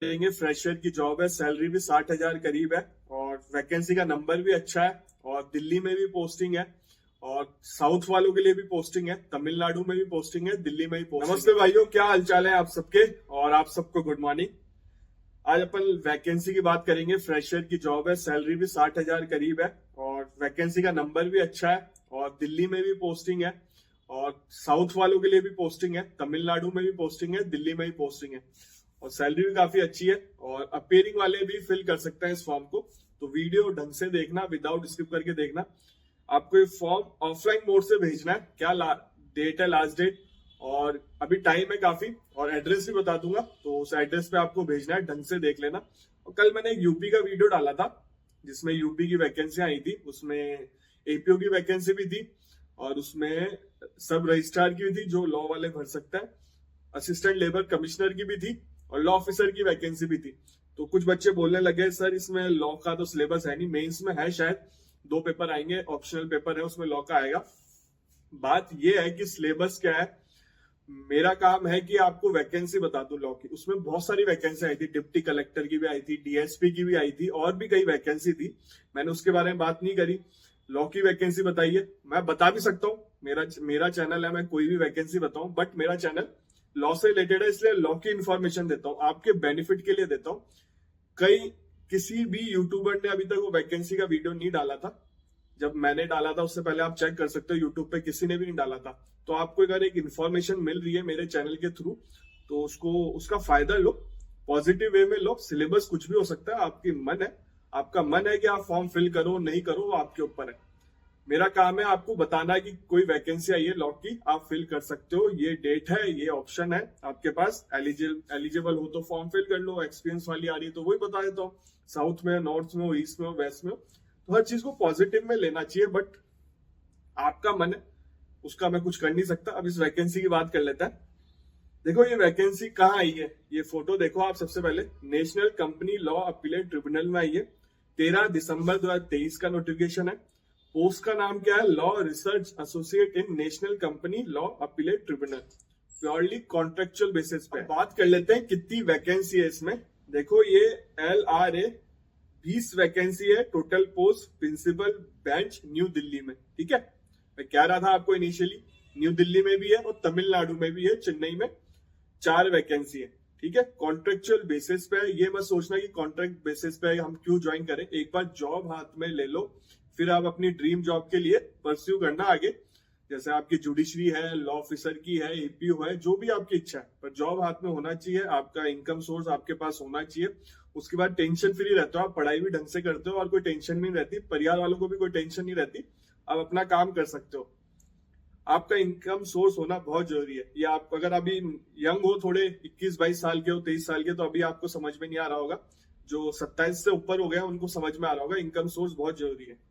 देंगे। फ्रेशर की जॉब है, सैलरी भी 60,000 करीब है और वैकेंसी का नंबर भी अच्छा है और दिल्ली में भी पोस्टिंग है और साउथ वालों के लिए भी पोस्टिंग है, तमिलनाडु में भी पोस्टिंग है, दिल्ली में भी पोस्टिंग। नमस्ते भाइयों, क्या हालचाल है आप सबके और आप सबको गुड मॉर्निंग। आज अपन वैकेंसी की बात करेंगे। फ्रेशर की जॉब है, सैलरी भी 60,000 करीब है और वैकेंसी का नंबर भी अच्छा है और दिल्ली में भी पोस्टिंग है और साउथ वालों के लिए भी पोस्टिंग है, तमिलनाडु में भी पोस्टिंग है, दिल्ली में भी पोस्टिंग है और सैलरी भी काफी अच्छी है और अपेयरिंग वाले भी फिल कर सकते हैं इस फॉर्म को। तो वीडियो ढंग से देखना, विदाउट स्किप करके देखना। आपको ये फॉर्म ऑफलाइन मोड से भेजना है। क्या डेट है, लास्ट डेट, और अभी टाइम है काफी, और एड्रेस भी बता दूंगा, तो उस एड्रेस पे आपको भेजना है। ढंग से देख लेना। और कल मैंने एक यूपी का वीडियो डाला था जिसमें यूपी की वैकेंसी आई थी, उसमें एपीओ की वैकेंसी भी थी और उसमें सब रजिस्ट्रार की भी थी जो लॉ वाले भर सकता है, असिस्टेंट लेबर कमिश्नर की भी थी और लॉ ऑफिसर की वैकेंसी भी थी। तो कुछ बच्चे बोलने लगे सर इसमें लॉ का तो सिलेबस है नहीं, मेंस में है शायद, 2 पेपर आएंगे, ऑप्शनल पेपर है उसमें लॉ का आएगा। बात यह है कि सिलेबस क्या है। मेरा काम है कि आपको वैकेंसी बता दूं लॉ की। उसमें बहुत सारी वैकेंसी आई थी, डिप्टी कलेक्टर की भी आई थी, डीएसपी की भी आई थी और भी कई वैकेंसी थी। मैंने उसके बारे में बात नहीं करी। लॉ की वैकेंसी बताइए, मैं बता भी सकता हूँ, मेरा चैनल है, मैं कोई भी वैकेंसी बताऊं, बट मेरा चैनल लॉ से रिलेटेड है, इसलिए लॉ की इंफॉर्मेशन देता हूँ, आपके बेनिफिट के लिए देता हूँ। कई किसी भी यूट्यूबर ने अभी तक वो वैकेंसी का वीडियो नहीं डाला था। जब मैंने डाला था उससे पहले आप चेक कर सकते हो, यूट्यूब पे किसी ने भी नहीं डाला था। तो आपको अगर एक इन्फॉर्मेशन मिल रही है मेरे चैनल के थ्रू, तो उसका फायदा लो, पॉजिटिव वे में लो। सिलेबस कुछ भी हो सकता है, आपका मन है कि आप फॉर्म फिल करो नहीं करो, वो आपके ऊपर है। मेरा काम है आपको बताना कि कोई वैकेंसी आई है लॉ की, आप फिल कर सकते हो, ये डेट है, ये ऑप्शन है आपके पास, एलिजिबल हो तो फॉर्म फिल कर लो। एक्सपीरियंस वाली आ रही है तो वही बता देता हूँ, साउथ में, नॉर्थ में हो, ईस्ट में हो, वेस्ट में हो। तो हर चीज को पॉजिटिव में लेना चाहिए, बट आपका मन है, उसका मैं कुछ कर नहीं सकता। अब इस वैकेंसी की बात कर लेता है। देखो ये वैकेंसी कहाँ आई है, ये फोटो देखो आप। सबसे पहले national company law appellate tribunal में आई है। 13 दिसंबर 2023 का नोटिफिकेशन है। पोस्ट का नाम क्या है, लॉ रिसर्च एसोसिएट इन national company law appellate tribunal, purely contractual basis पे। बात कर लेते हैं कितनी वैकेंसी है इसमें। देखो ये LRA 20 वैकेंसी है, total post principal bench New Delhi में। ठीक है, मैं कह रहा था आपको इनिशियली, न्यू दिल्ली में भी है और तमिलनाडु में भी है, चेन्नई में 4 वैकेंसी है। ठीक है, कॉन्ट्रेक्चुअल बेसिस पे है। ये मत सोचना कि कॉन्ट्रैक्ट बेसिस पे हम क्यों ज्वाइन करें। एक बार जॉब हाथ में ले लो, फिर आप अपनी ड्रीम जॉब के लिए परस्यू करना आगे। जैसे आपकी जुडिशरी है, लॉ ऑफिसर की है, एपीओ है, जो भी आपकी इच्छा है, पर जॉब हाथ में होना चाहिए, आपका इनकम सोर्स आपके पास होना चाहिए। उसके बाद टेंशन फ्री रहते हो, आप पढ़ाई भी ढंग से करते हो और कोई टेंशन नहीं रहती, परिवार वालों को भी कोई टेंशन नहीं रहती, आप अपना काम कर सकते हो। आपका इनकम सोर्स होना बहुत जरूरी है। ये आप अगर अभी यंग हो, थोड़े 21-22 साल के हो, 23 साल के, तो अभी आपको समझ में नहीं आ रहा होगा। जो 27 से ऊपर हो गया उनको समझ में आ रहा होगा, इनकम सोर्स बहुत जरूरी है।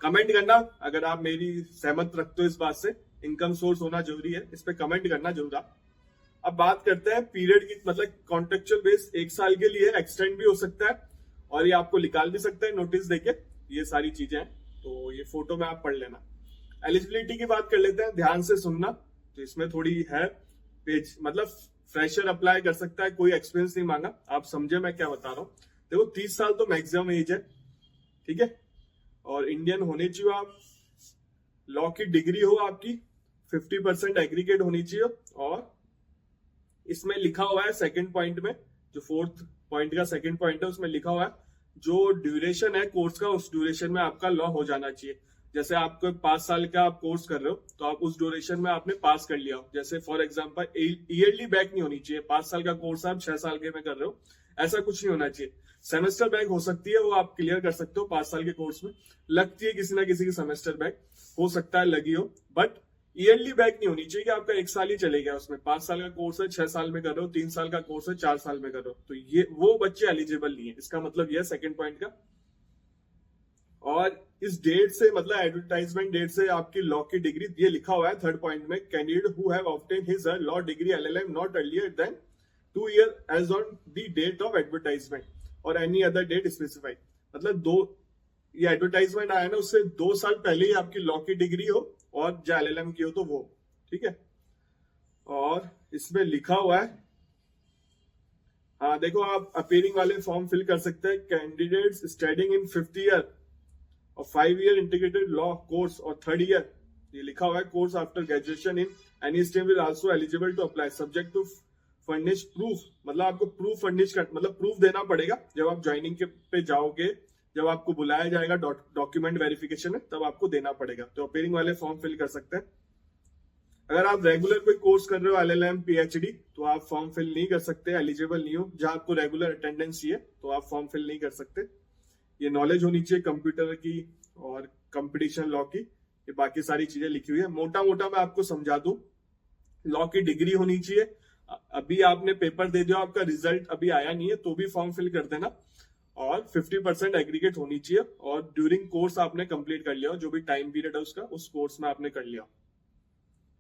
कमेंट करना अगर आप मेरी सहमत रखते हो इस बात से, इनकम सोर्स होना जरूरी है, इस पे कमेंट करना जरूर आप। अब बात करते हैं पीरियड की, मतलब कॉन्ट्रेक्चुअल बेस 1 साल के लिए, एक्सटेंड भी हो सकता है और ये आपको निकाल भी सकता है नोटिस देके। ये सारी चीजें हैं, तो ये फोटो में आप पढ़ लेना। एलिजिबिलिटी की बात कर लेते हैं, ध्यान से सुनना। तो इसमें थोड़ी है पेज, मतलब फ्रेशर अप्लाई कर सकता है, कोई एक्सपीरियंस नहीं मांगा। आप समझे मैं क्या बता रहा हूँ। देखो 30 साल तो मैक्सिमम एज है, ठीक है, और इंडियन होने चाहिए आप, लॉ की डिग्री हो आपकी 50% एग्रीगेट होनी चाहिए। और इसमें लिखा हुआ है सेकंड पॉइंट में, जो 4th पॉइंट का सेकंड पॉइंट है, उसमें लिखा हुआ है जो ड्यूरेशन है कोर्स का, उस ड्यूरेशन में आपका लॉ हो जाना चाहिए। जैसे आपको 5 साल का आप कोर्स कर रहे हो, तो आप उस ड्यूरेशन में आपने पास कर लिया हो। जैसे फॉर एग्जांपल ईयरली बैक नहीं होनी चाहिए, 5 साल का कोर्स आप 6 साल के में कर रहे हो, ऐसा कुछ नहीं होना चाहिए। सेमेस्टर बैक हो सकती है, वो आप क्लियर कर सकते हो 5 साल के कोर्स में, लगती है किसी ना किसी की सेमेस्टर बैक, हो सकता है लगी हो, बट ईयरली बैक नहीं होनी चाहिए कि आपका 1 साल ही चले गया उसमें। 5 साल का कोर्स है, 6 साल में कर रहे हो, 3 साल का कोर्स है, 4 साल में कर रहे हो, तो ये वो बच्चे एलिजिबल नहीं है। इसका मतलब यह सेकंड पॉइंट का। और इस डेट से, मतलब एडवर्टाइजमेंट डेट से आपकी लॉ की डिग्री, ये लिखा हुआ है थर्ड पॉइंट में, candidate who have obtain his law degree LLM not earlier than 2 year as on the date of advertisement और एनी अदर डेट स्पेसिफाइड। मतलब ये एडवर्टाइजमेंट आया ना, उससे 2 साल पहले ही आपकी लॉ की डिग्री हो और जो LLM की हो तो वो, ठीक है। और इसमें लिखा हुआ है हाँ देखो, आप अपीयरिंग वाले फॉर्म फिल कर सकते हैं। Candidates studying in 5th year और 5 ईयर इंटीग्रेटेड लॉ कोर्स और 3rd ईयर, ये लिखा हुआ है, course after graduation in any stream will also eligible to apply subject to furnish proof. मतलब आपको प्रूफ फर्निश कर, मतलब प्रूफ देना पड़ेगा जब आप ज्वाइनिंग के पे जाओगे, जब आपको बुलाया जाएगा डॉक्यूमेंट वेरिफिकेशन में, तब आपको देना पड़ेगा। तो अपीयरिंग वाले फॉर्म फिल कर सकते हैं। अगर आप रेगुलर कोई कोर्स कर रहे हो, LLM PhD, तो आप फॉर्म फिल नहीं कर सकते, एलिजिबल नहीं हो। जहां आपको रेगुलर अटेंडेंस चाहिए तो आप फॉर्म फिल नहीं कर सकते। ये नॉलेज होनी चाहिए कंप्यूटर की और कंपटीशन लॉ की, ये बाकी सारी चीजें लिखी हुई है। मोटा मोटा मैं आपको समझा दूं, लॉ की डिग्री होनी चाहिए। अभी आपने पेपर दे दिया, आपका रिजल्ट अभी आया नहीं है, तो भी फॉर्म फिल कर देना। और 50% एग्रीगेट होनी चाहिए, और ड्यूरिंग कोर्स आपने कंप्लीट कर लिया हो, जो भी टाइम पीरियड है उसका, उस कोर्स में आपने कर लिया।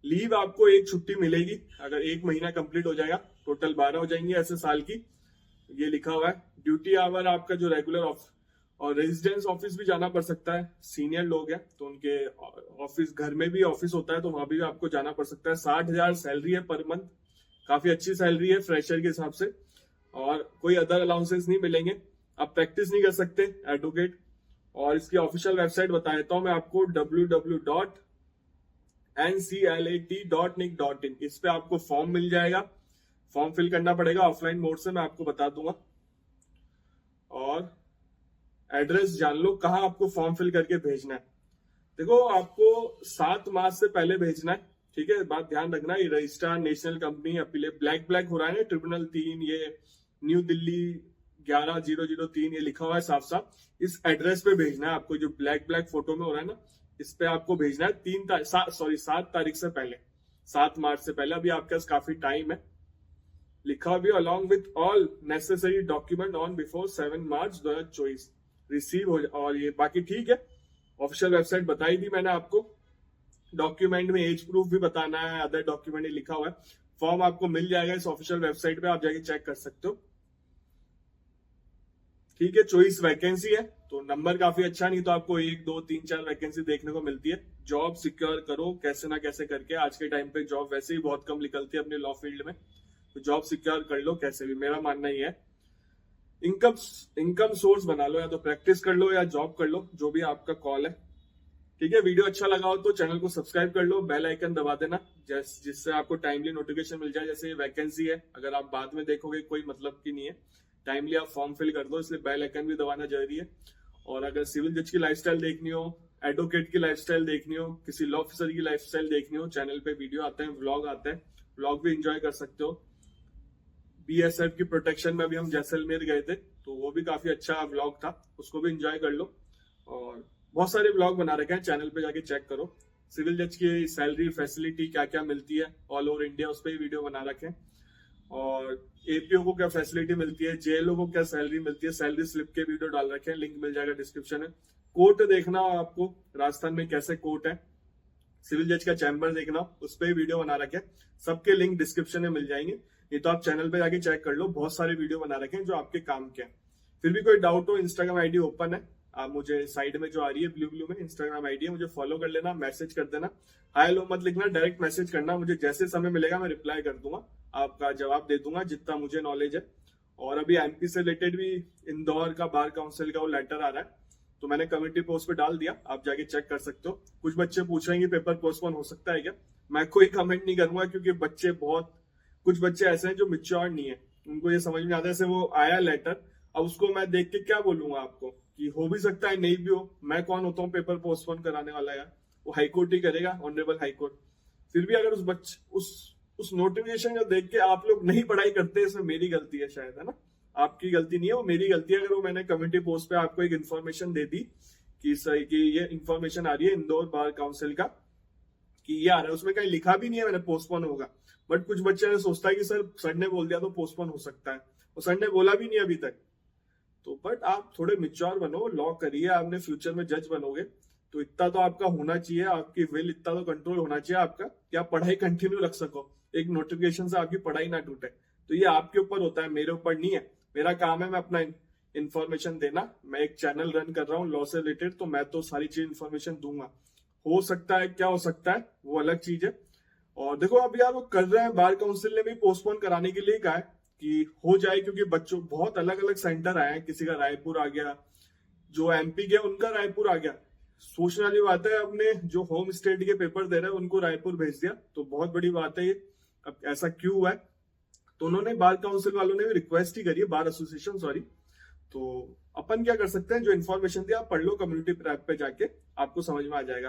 लीव आपको एक छुट्टी मिलेगी अगर 1 महीना कंप्लीट हो जाएगा, टोटल 12 हो जाएंगी ऐसे साल की, ये लिखा हुआ है। ड्यूटी आवर आपका जो रेगुलर और रेजिडेंस ऑफिस भी जाना पड़ सकता है। सीनियर लोग हैं तो उनके ऑफिस, घर में भी ऑफिस होता है तो वहां भी आपको जाना पड़ सकता है। 60,000 सैलरी है पर मंथ, काफी अच्छी सैलरी है फ्रेशर के हिसाब से, और कोई अदर अलाउंसेस नहीं मिलेंगे। आप प्रैक्टिस नहीं कर सकते एडवोकेट। और इसकी ऑफिशियल वेबसाइट बता देता हूं मैं आपको, www.nclat.nic.in। इस पे आपको फॉर्म मिल जाएगा, फॉर्म फिल करना पड़ेगा ऑफलाइन मोड से, मैं आपको बता दूंगा। और एड्रेस जान लो कहाँ आपको फॉर्म फिल करके भेजना है। देखो, आपको 7 मार्च से पहले भेजना है, ठीक है, बात ध्यान रखना। ये registrar national company appeal, black हो रहा है ना, ट्रिब्यूनल 3, ये न्यू दिल्ली 11003, ये लिखा हुआ है साफ साफ। इस एड्रेस पे भेजना है आपको, जो ब्लैक फोटो में हो रहा है ना, इस पे आपको भेजना है 7 तारीख से पहले, 7 मार्च से पहले। अभी आपके पास काफी टाइम है। लिखा भी along with all necessary document on before 7 March 2024 receive हो। और ये बाकी ठीक है, ऑफिशियल वेबसाइट बताई थी मैंने आपको। डॉक्यूमेंट में एज प्रूफ भी बताना है, अदर डॉक्यूमेंट लिखा हुआ है। फॉर्म आपको मिल जाएगा इस ऑफिशियल वेबसाइट पे, आप जाके चेक कर सकते हो। ठीक है, 24 वैकेंसी है, तो नंबर काफी अच्छा, नहीं तो आपको 1, 2, 3, 4 वैकेंसी देखने को मिलती है। जॉब सिक्योर करो कैसे ना कैसे करके, आज के टाइम पे जॉब वैसे ही बहुत कम निकलती है अपने लॉ फील्ड में, तो जॉब सिक्योर कर लो कैसे भी, मेरा मानना ही है। इनकम सोर्स बना लो, या तो प्रैक्टिस कर लो या जॉब कर लो, जो भी आपका कॉल है। ठीक है, वीडियो अच्छा लगा हो तो चैनल को सब्सक्राइब कर लो, बेल आइकन दबा देना, जिससे आपको टाइमली नोटिफिकेशन मिल जाए। जैसे वैकेंसी है, अगर आप बाद में देखोगे कोई मतलब की नहीं है, टाइमली आप फॉर्म फिल कर दो, इसलिए बेल आइकन भी दबाना जरूरी है। और अगर सिविल जज की लाइफस्टाइल देखनी हो, एडवोकेट की लाइफस्टाइल देखनी हो, किसी लॉ ऑफिसर की लाइफस्टाइल देखनी हो, चैनल पे वीडियो आते हैं, व्लॉग आते हैं, व्लॉग भी एंजॉय कर सकते हो। BSF की प्रोटेक्शन में भी हम जैसलमेर गए थे, तो वो भी काफी अच्छा व्लॉग था, उसको भी एंजॉय कर लो। और बहुत सारे व्लॉग बना रखे हैं, चैनल पे जाके चेक करो। सिविल जज की सैलरी फैसिलिटी क्या क्या मिलती है ऑल ओवर इंडिया, उस पर वीडियो बना रखे हैं। और APO को क्या फैसिलिटी मिलती है, JLO को क्या सैलरी मिलती है, सैलरी स्लिप के वीडियो डाल रखे हैं, लिंक मिल जाएगा डिस्क्रिप्शन में। कोर्ट देखना हो आपको, राजस्थान में कैसे कोर्ट है, सिविल जज का चैम्बर देखना, उस पर वीडियो बना रखे हैं, सबके लिंक डिस्क्रिप्शन में मिल जाएंगे। ये तो आप चैनल पे जाके चेक कर लो, बहुत सारे वीडियो बना रखे हैं जो आपके काम के हैं। फिर भी कोई डाउट हो, इंस्टाग्राम आईडी ओपन है, आप मुझे साइड में जो आ रही है ब्लू में इंस्टाग्राम आईडी है, मुझे फॉलो कर लेना, मैसेज कर देना। हाय लो मत लिखना, डायरेक्ट मैसेज करना, मुझे जैसे समय मिलेगा मैं रिप्लाई कर दूंगा, आपका जवाब दे दूंगा जितना मुझे नॉलेज है। और अभी MP से रिलेटेड भी इंदौर का बार काउंसिल का वो लेटर आ रहा है, तो मैंने कम्युनिटी पोस्ट पे डाल दिया, आप जाके चेक कर सकते हो। कुछ बच्चे पूछ रहे हैं कि पेपर पोस्टपोन हो सकता है क्या, मैं कोई कमेंट नहीं करूंगा, क्योंकि कुछ बच्चे ऐसे हैं जो मैच्योर नहीं है, उनको ये समझ में आता है। जैसे वो आया लेटर, अब उसको मैं देख के क्या बोलूंगा आपको कि हो भी सकता है नहीं भी हो, मैं कौन होता हूँ पेपर पोस्टपोन कराने वाला यार, वो हाईकोर्ट ही करेगा, ऑनरेबल हाईकोर्ट। फिर भी अगर उस नोटिफिकेशन को देख के आप लोग नहीं पढ़ाई करते, इसमें मेरी गलती है शायद, है ना, आपकी गलती नहीं है, वो मेरी गलती है। अगर वो मैंने कम्युनिटी पोस्ट पे आपको एक इन्फॉर्मेशन दे दी कि सही कि ये इन्फॉर्मेशन आ रही है इंदौर बार काउंसिल का कि ये आ रहा है, उसमें कहीं लिखा भी नहीं है मैंने पोस्टपोन होगा, बट कुछ बच्चे सोचता है कि सर ने बोल दिया तो पोस्टपोन हो सकता है, और सर ने बोला भी नहीं अभी तक। तो बट आप थोड़े मिच्योर बनो, लॉ करिए, आपने फ्यूचर में जज बनोगे तो इतना तो आपका होना चाहिए, आपकी विल इतना तो कंट्रोल होना चाहिए आपका कि आप पढ़ाई कंटिन्यू रख सको, एक नोटिफिकेशन से आपकी पढ़ाई ना टूटे। तो ये आपके ऊपर होता है, मेरे ऊपर नहीं है। मेरा काम है मैं अपना इन्फॉर्मेशन देना, मैं एक चैनल रन कर रहा हूँ लॉ से रिलेटेड, तो मैं तो सारी चीज इन्फॉर्मेशन दूंगा। हो सकता है क्या हो सकता है वो अलग चीज है। और देखो अभी यार वो कर रहे हैं, बार काउंसिल ने भी पोस्टपोन कराने के लिए कहा है, कि हो जाए, क्योंकि बच्चों बहुत अलग अलग सेंटर आए हैं, किसी का रायपुर आ गया, जो एमपी के उनका रायपुर आ गया। सोचने वाली बात है, अपने जो होम स्टेट के पेपर दे रहे हैं उनको रायपुर भेज दिया, तो बहुत बड़ी बात है ये। अब ऐसा क्यों हुआ है, तो उन्होंने बार काउंसिल वालों ने भी रिक्वेस्ट ही करी है, बार एसोसिएशन सॉरी। तो अपन क्या कर सकते हैं, जो इन्फॉर्मेशन दी आप पढ़ लो कम्युनिटी प्रैप पे जाके, आपको समझ में आ जाएगा।